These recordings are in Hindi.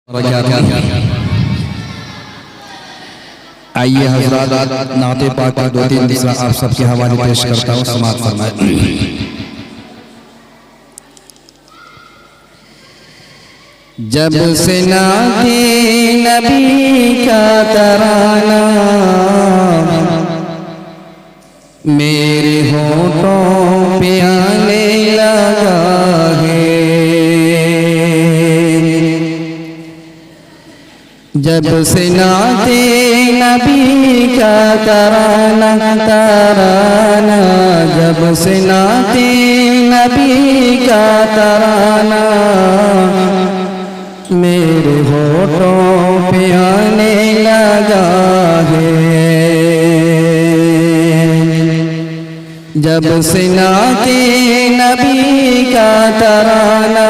आइए हज़रात नाते पाक का दो तीन दिशा आप सबके हवाले पेश करता हूँ, समाअत फरमाएं। जब से नाते नबी का तराना मेरे होठों पे आने लगा है, जब से नाते नबी का तराना जब से नाते नबी का तराना मेरे होठों पे आने लगा है, जब से नाते नबी का तराना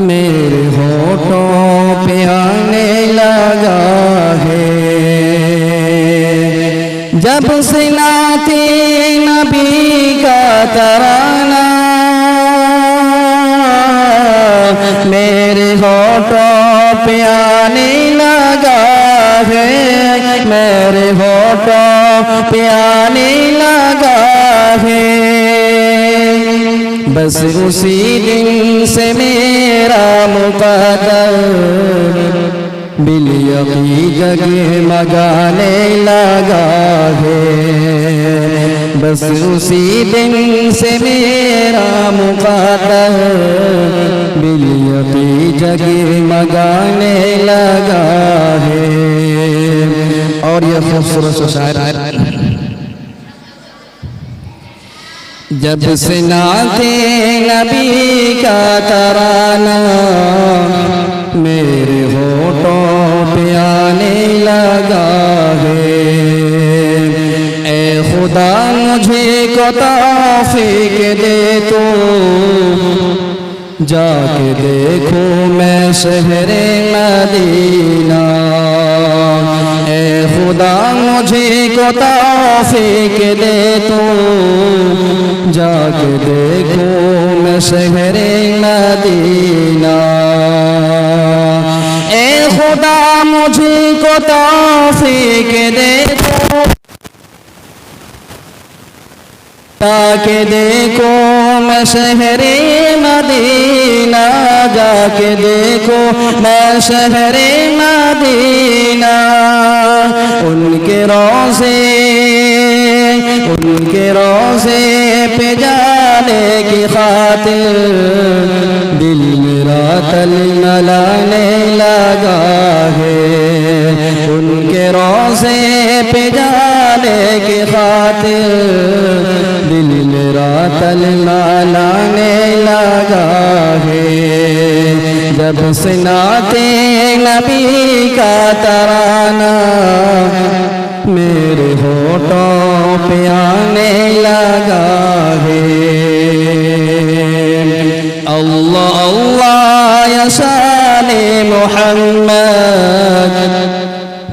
मेरे होठों पे आने लगा है, जब से नाते नबी का तराना मेरे होठों पे आने लगा है, मेरे होठों पे आने लगा है, बस उसी दिन से मेरा मुक़द्दर बिल-यक़ीन जगमगाने लगा है, बस उसी दिन से मेरा मुक़द्दर बिल-यक़ीन जगमगाने लगा है। और ये खूबसूरत शायर, जब से नाते नबी का तराना मेरे होठों पे आने लगा है, ए खुदा मुझे को तौफीक दे तो जाके देखो मैं शहरे मदीना, ए खुदा मुझे को तौफीक दे तो जाके देखो मैं शहरे मदीना, ए खुदा मुझे को तौफीक दे तो जाके देखो मैं शहरे मदीना, जाके देखो मैं शहरे मदीना, उनके रोज़े पे जाने की खातिर दिल मेरा तलमलाने लगा है, उनके रोज़े पे जाने की खातिर दिल मेरा तलमलाने लगा है, जब से नाते नबी का तराना मेरे होठों पे आने लगा है। अल्लाह अल्लाह या शाने मोहम्मद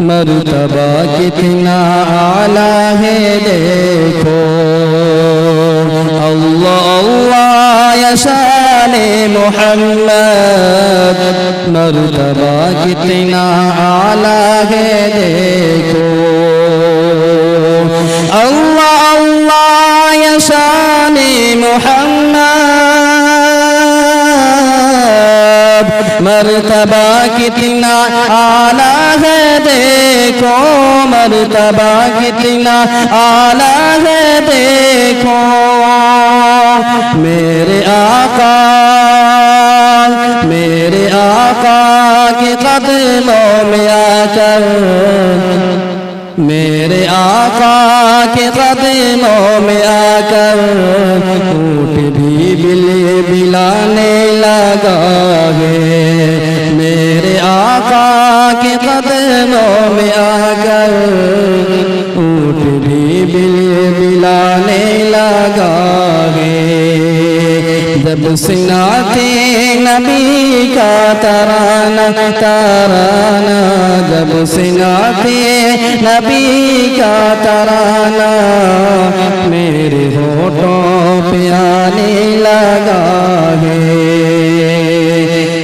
मर्तबा कितना आला है देखो, अल्लाह अल्लाह या शाने मोहम्मद मर्तबा कितना आला है देखो, अल्लाह अल्लाह या शाने मोहम्मद मर्तबा कितना आला है देखो, मर्तबा कितना आला है देखो, मेरे आका के कदमों में आकर, मेरे आका के कदमों में आकर ऊँट भी बिलाने लगा है, मेरे आका के कदमों में आकर ऊँट भी बिलाने लगा है, जब से नाते नबी का तराना जब से नाते नबी का तराना मेरे होठों पे आने लगा है,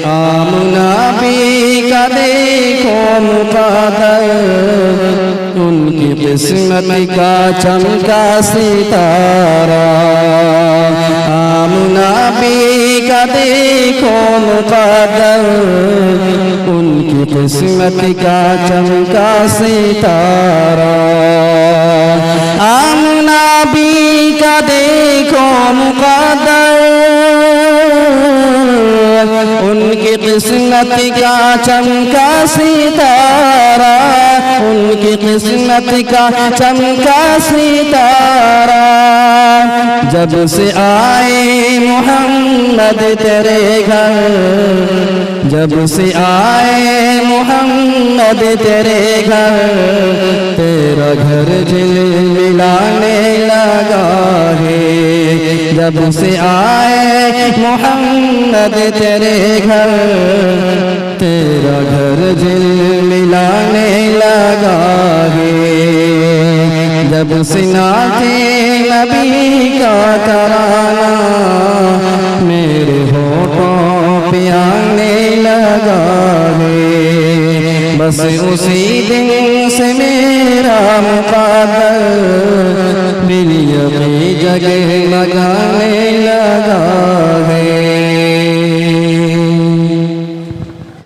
आमना मुक़द्दर, उनकी किस्मत का चमका सितारा। आमना बी का देखो मुक़द्दर, उनकी किस्मत का चमका सितारा। आमना बी का देखो मुक़द्दर, उनकी किस्मत का चमका सितारा, उनकी किस्मत का चमका सितारा। जब से आए मोहम्मद तेरे घर, जब से आए मोहम्मद तेरे घर, तेरा घर झिलमिलाने लगा है। जब से आए मोहम्मद तेरे घर, तेरा घर झिलमिलाने लगा है। जब से नाते नबी का तराना मेरे होठों पे आने लगा है, बस उसी दिन से मेरा मुक़द्दर दिल की जगह